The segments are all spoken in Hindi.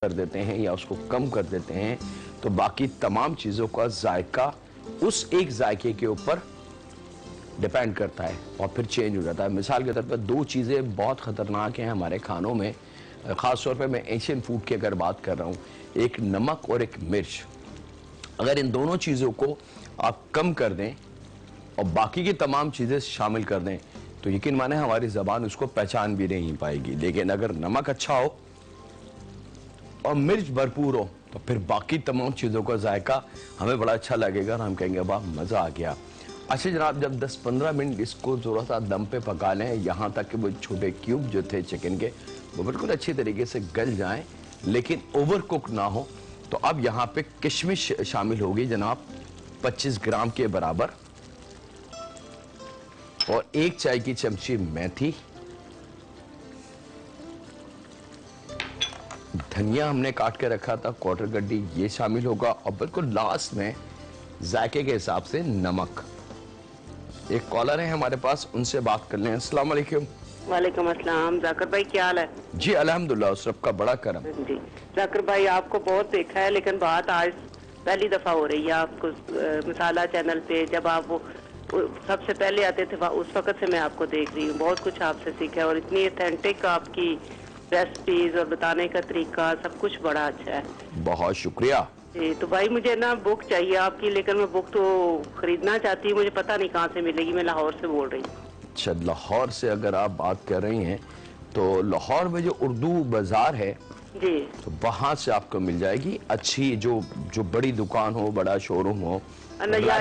कर देते हैं या उसको कम कर देते हैं तो बाकी तमाम चीज़ों का जायका उस एक जायके के ऊपर डिपेंड करता है और फिर चेंज हो जाता है। मिसाल के तौर पर दो चीज़ें बहुत ख़तरनाक हैं हमारे खानों में, ख़ास तौर पे मैं एशियन फूड की अगर बात कर रहा हूँ, एक नमक और एक मिर्च। अगर इन दोनों चीज़ों को आप कम कर दें और बाकी की तमाम चीज़ें शामिल कर दें तो यकीन माने हमारी ज़बान उसको पहचान भी नहीं पाएगी। लेकिन अगर नमक अच्छा हो और मिर्च भरपूर हो तो फिर बाकी तमाम चीज़ों का जायका हमें बड़ा अच्छा लगेगा और हम कहेंगे वाह मज़ा आ गया। अच्छा जनाब, जब 10-15 मिनट इसको थोड़ा सा दम पे पका लें, यहाँ तक कि वो छोटे क्यूब जो थे चिकन के वो बिल्कुल अच्छी तरीके से गल जाएं लेकिन ओवर कुक ना हो, तो अब यहाँ पे किशमिश शामिल होगी जनाब 25 ग्राम के बराबर, और 1 चाय की चमची मेथी, धनिया हमने काट के रखा था क्वार्टर गड्डी, ये शामिल होगा, और बिल्कुल लास्ट में जायके के हिसाब से नमक। एक कॉलर है हमारे पास, उनसे बात कर लें। अस्सलाम वालेकुम। वालेकुम अस्सलाम। जाकिर भाई क्या हाल है? जी अल्हम्दुलिल्लाह, सबका बड़ा करम। जी जाकिर भाई, आपको बहुत देखा है लेकिन बात आज पहली दफा हो रही है आपको मसाला चैनल पे। जब आप वो सबसे पहले आते थे उस वक्त से मैं आपको देख रही हूँ, बहुत कुछ आपसे सीखा है और इतनी ऑथेंटिक आपकी रेसिपीज और बताने का तरीका सब कुछ बड़ा अच्छा है। बहुत शुक्रिया। जी तो भाई मुझे ना बुक चाहिए आपकी, लेकिन मैं बुक तो खरीदना चाहती हूँ, मुझे पता नहीं कहाँ से मिलेगी। मैं लाहौर से बोल रही हूँ। अच्छा, लाहौर से अगर आप बात कर रही हैं तो लाहौर में जो उर्दू बाजार है जी, तो वहां से आपको मिल जाएगी अच्छी, जो बड़ी दुकान हो, बड़ा शोरूम हो। या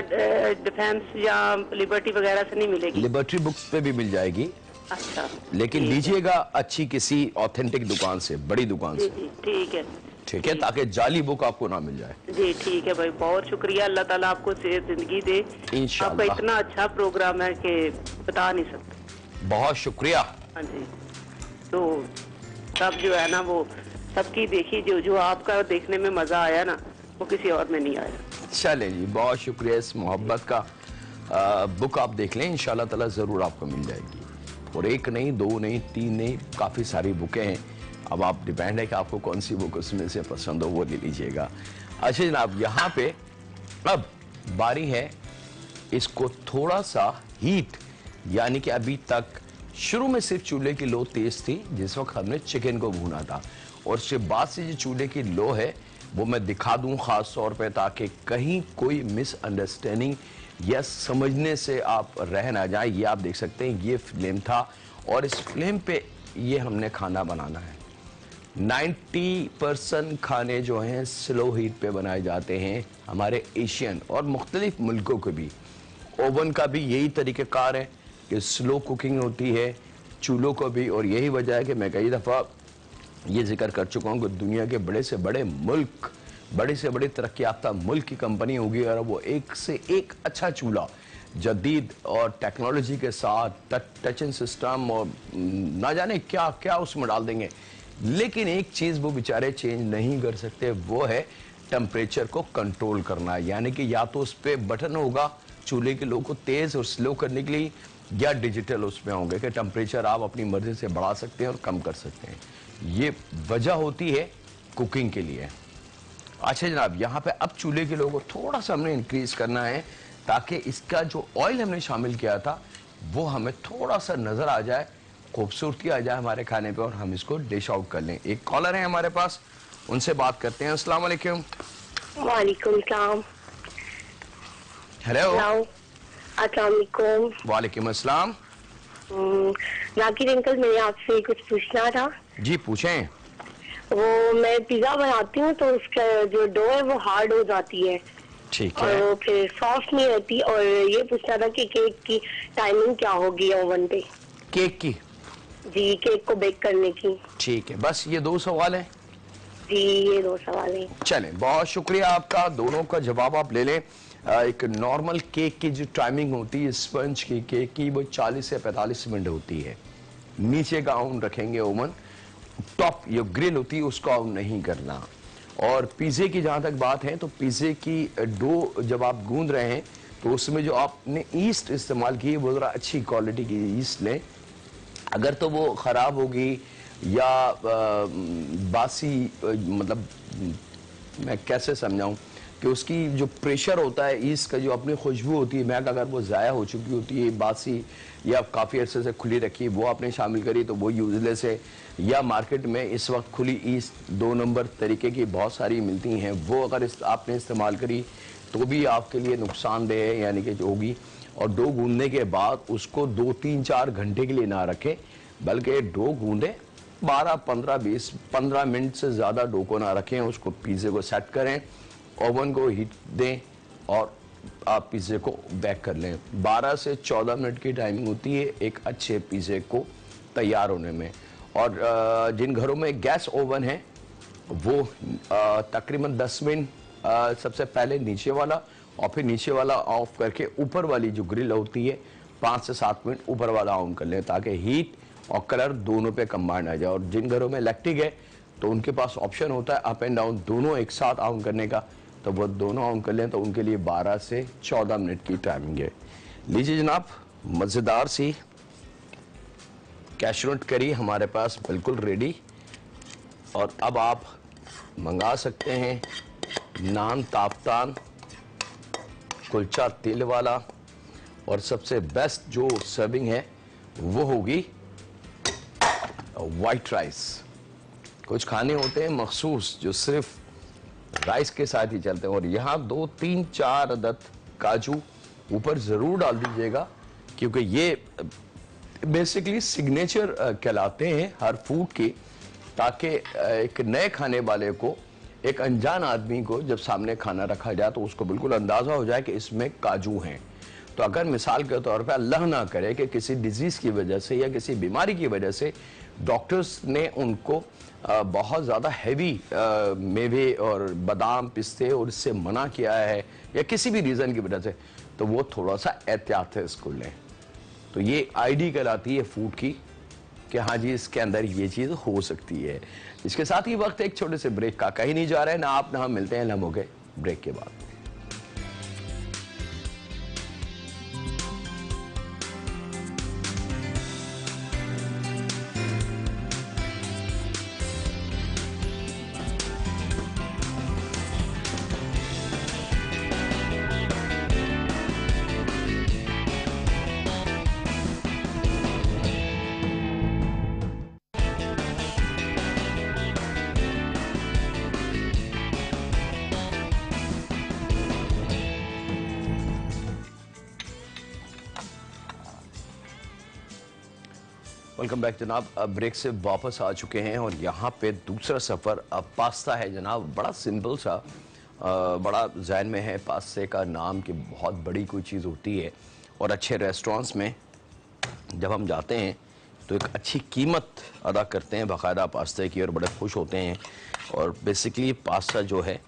डिफेंस या लिबर्टी वगैरह से नहीं मिलेगी? लिबर्टी बुक्स पे भी मिल जाएगी। अच्छा, लेकिन लीजिएगा अच्छी किसी ऑथेंटिक दुकान से, बड़ी दुकान से। जी ठीक है, ठीक है, ताकि जाली बुक आपको ना मिल जाए। जी ठीक है भाई, बहुत शुक्रिया। अल्लाह ताला आपको सेहत जिंदगी दे। इंशाअल्लाह। आपका इतना अच्छा प्रोग्राम है कि बता नहीं सकते। बहुत शुक्रिया। हाँ जी, तो सब जो है ना वो सबकी देखी, जो आपका देखने में मजा आया ना वो किसी और में नहीं आया। चले जी, बहुत शुक्रिया इस मोहब्बत का। बुक आप देख लें, इंशाल्लाह ताला जरूर आपको मिल जाएगी। और एक नहीं, दो नहीं, तीन नहीं, काफ़ी सारी बुकें हैं। अब आप डिपेंड है कि आपको कौन सी बुक उसमें से पसंद हो वो ले लीजिएगा। अच्छा जनाब, यहाँ पे अब बारी है इसको थोड़ा सा हीट, यानी कि अभी तक शुरू में सिर्फ चूल्हे की लो तेज थी जिस वक्त हमने चिकन को भूना था, और उसके बाद से जो चूल्हे की लो है वो मैं दिखा दूं खास तौर पे, ताकि कहीं कोई मिसअंडरस्टैंडिंग या समझने से आप रह ना जाए। ये आप देख सकते हैं, ये फ्लेम था और इस फ्लेम पे ये हमने खाना बनाना है। 90% खाने जो हैं स्लो हीट पे बनाए जाते हैं हमारे एशियन और मुख्तलिफ मुल्कों के भी। ओवन का भी यही तरीक़ेकार है कि स्लो कुकिंग होती है, चूल्हों को भी। और यही वजह है कि मैं कई दफ़ा ये जिक्र कर चुका हूँ कि दुनिया के बड़े से बड़े मुल्क, बड़े से बड़े तरक्की याफ्ता मुल्क की कंपनी होगी और वो एक से एक अच्छा चूल्हा जदीद और टेक्नोलॉजी के साथ टचिंग सिस्टम और ना जाने क्या क्या उसमें डाल देंगे। लेकिन एक चीज़ वो बेचारे चेंज नहीं कर सकते, वो है टेम्परेचर को कंट्रोल करना। यानी कि या तो उस पर बटन होगा चूल्हे के लो को तेज़ और स्लो करने के लिए, या डिजिटल उसमें होंगे कि टेम्परेचर आप अपनी मर्जी से बढ़ा सकते हैं और कम कर सकते हैं। ये वजह होती है कुकिंग के लिए। अच्छा जनाब, यहाँ पे अब चूल्हे के लो को थोड़ा सा हमने इंक्रीज करना है ताकि इसका जो ऑयल हमने शामिल किया था वो हमें थोड़ा सा नजर आ जाए, खूबसूरती आ जाए हमारे खाने पे और हम इसको डिश आउट कर लें। एक कॉलर है हमारे पास, उनसे बात करते हैं। अस्सलाम वालेकुम। वालेकुम सलाम। हेलो। अस्सलाम वालेकुम। वालेकुम अस्सलाम। जाकिर अंकल, मैंने आपसे कुछ पूछना था। जी पूछें। वो मैं पिज्जा बनाती हूँ तो उसका जो डो है वो हार्ड हो जाती है। ठीक है। और वो फिर सॉफ्ट नहीं रहती। और ये पूछना था कि केक की टाइमिंग क्या होगी ओवन पे? केक की? जी, केक को बेक करने की। ठीक है, बस ये 2 सवाल है। जी, ये 2 सवाल है। चलें, बहुत शुक्रिया आपका, दोनों का जवाब आप ले लें। एक नॉर्मल केक की जो टाइमिंग होती है स्पंज की केक की, वो 40 से 45 मिनट होती है। नीचे का आउन रखेंगे ओवन, टॉप जो ग्रिल होती है उसको आउन नहीं करना। और पिज़्ज़े की जहाँ तक बात है तो पिज़्ज़े की डो जब आप गूंद रहे हैं तो उसमें जो आपने ईस्ट इस्तेमाल की है वो ज़रा अच्छी क्वालिटी की ईस्ट लें। अगर तो वो ख़राब होगी या बासी, मतलब मैं कैसे समझाऊं कि उसकी जो प्रेशर होता है ईस्ट का, जो अपनी खुशबू होती है महक, अगर वो ज़ाया हो चुकी होती है, बासी या काफ़ी अरसे से खुली रखी, वो आपने शामिल करी तो वो यूजलेस है। या मार्केट में इस वक्त खुली ईस्ट 2 नंबर तरीके की बहुत सारी मिलती हैं, वो अगर आपने इस्तेमाल करी तो भी आपके लिए नुकसानदेह है, यानी कि होगी। और डो गूंदने के बाद उसको 2, 3, 4 घंटे के लिए ना रखें, बल्कि डो गूंदें 12, 15, 20, 15 मिनट से ज़्यादा डो को ना रखें। उसको पिज़्ज़े को सेट करें, ओवन को हीट दें और आप पिज़्ज़े को बेक कर लें। 12 से 14 मिनट की टाइमिंग होती है एक अच्छे पिज़्ज़े को तैयार होने में। और जिन घरों में गैस ओवन है वो तकरीबन 10 मिनट सबसे पहले नीचे वाला और फिर नीचे वाला ऑफ करके ऊपर वाली जो ग्रिल होती है 5 से 7 मिनट ऊपर वाला ऑन कर लें, ताकि हीट और कलर दोनों पे कंबाइंड आ जाए। और जिन घरों में इलेक्ट्रिक है तो उनके पास ऑप्शन होता है अप एंड डाउन दोनों एक साथ ऑन करने का, तो वो दोनों ऑन कर लें तो उनके लिए 12 से 14 मिनट की टाइमिंग है। लीजिए जनाब, मज़ेदार सी कैशनट करी हमारे पास बिल्कुल रेडी। और अब आप मंगा सकते हैं नान ताफ्तान, कुलचा तिल वाला, और सबसे बेस्ट जो सर्विंग है वो होगी वाइट राइस। कुछ खाने होते हैं मखसूस जो सिर्फ राइस के साथ ही चलते हैं, और यहाँ 2, 3, 4 अदद काजू ऊपर ज़रूर डाल दीजिएगा, क्योंकि ये बेसिकली सिग्नेचर कहलाते हैं हर फूड की, ताकि एक नए खाने वाले को, एक अनजान आदमी को जब सामने खाना रखा जाए तो उसको बिल्कुल अंदाज़ा हो जाए कि इसमें काजू हैं। तो अगर मिसाल के तौर पर अल्लाह ना करे कि किसी डिजीज़ की वजह से या किसी बीमारी की वजह से डॉक्टर्स ने उनको बहुत ज़्यादा हैवी मेवे और बादाम, पिस्ते और इससे मना किया है या किसी भी रीज़न की वजह से, तो वो थोड़ा सा एहतियात है इसको लें। तो ये आईडी कहलाती है फूड की कि हाँ जी इसके अंदर ये चीज़ हो सकती है। इसके साथ ही वक्त एक छोटे से ब्रेक का, कहीं नहीं जा रहे ना आप ना हम, मिलते हैं लम्हों के ब्रेक के बाद। वेलकम बैक जनाब। ब्रेक से वापस आ चुके हैं और यहाँ पे दूसरा सफ़र पास्ता है जनाब। बड़ा सिंपल सा, बड़ा जहन में है पास्ते का नाम कि बहुत बड़ी कोई चीज़ होती है, और अच्छे रेस्टोरेंट्स में जब हम जाते हैं तो एक अच्छी कीमत अदा करते हैं बाकायदा पास्ते की, और बड़े खुश होते हैं। और बेसिकली पास्ता जो है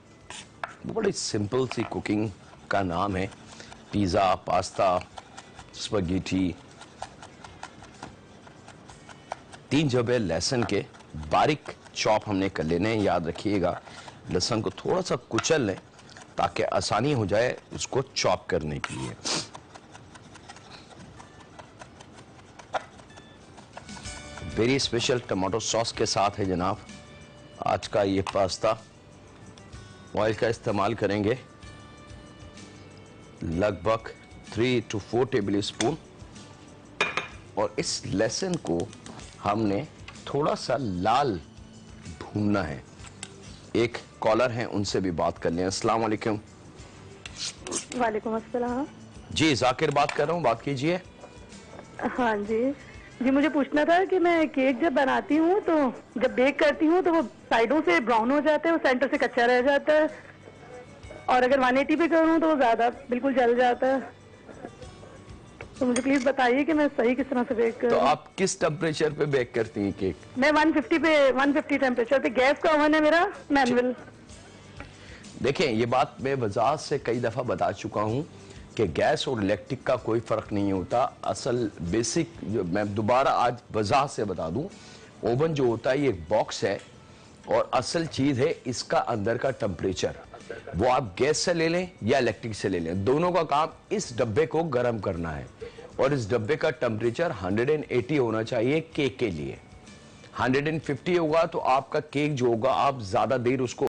वो बड़ी सिंपल सी कुकिंग का नाम है। पिज़्ज़ा, पास्ता, स्पैगेटी, 3 जबे लहसुन के बारीक चॉप हमने कर लेने हैं। याद रखिएगा लहसुन को थोड़ा सा कुचल लें ताकि आसानी हो जाए उसको चॉप करने के लिए। वेरी स्पेशल टमाटो सॉस के साथ है जनाब आज का ये पास्ता। ऑयल का इस्तेमाल करेंगे लगभग 3 to 4 टेबल स्पून, और इस लहसुन को हमने थोड़ा सा लाल भूनना है। एक कॉलर हैं उनसे भी बात कर लें। अस्सलाम वालेकुम। वालेकुम अस्सलाम। जी जाकिर बात कर रहा हूँ, बात कीजिए। हाँ जी जी, मुझे पूछना था कि मैं केक जब बनाती हूँ तो जब बेक करती हूँ तो वो साइडों से ब्राउन हो जाता है, वो सेंटर से कच्चा रह जाता है, और अगर 180 पे करूँ तो वो ज्यादा बिल्कुल जल जाता है। तो मुझे प्लीज बताइए कि मैं सही किस तरह से बेक करूँ। तो आप किस टेम्परेचर पे बेक करती हैं केक? मैं 150 टेम्परेचर पे, गैस का ओवन है मेरा मैनुअल। देखें ये बात मैं वजाहत से कई दफ़ा बता चुका हूँ कि गैस और इलेक्ट्रिक का कोई फ़र्क नहीं होता। असल बेसिक जो मैं दोबारा आज वजाहत से बता दूँ, ओवन जो होता है ये एक बॉक्स है, और असल चीज़ है इसका अंदर का टेम्परेचर। वो आप गैस से ले लें या इलेक्ट्रिक से ले लें, दोनों का काम इस डब्बे को गर्म करना है, और इस डब्बे का टेम्परेचर 180 होना चाहिए केक के लिए। 150 होगा तो आपका केक जो होगा आप ज्यादा देर उसको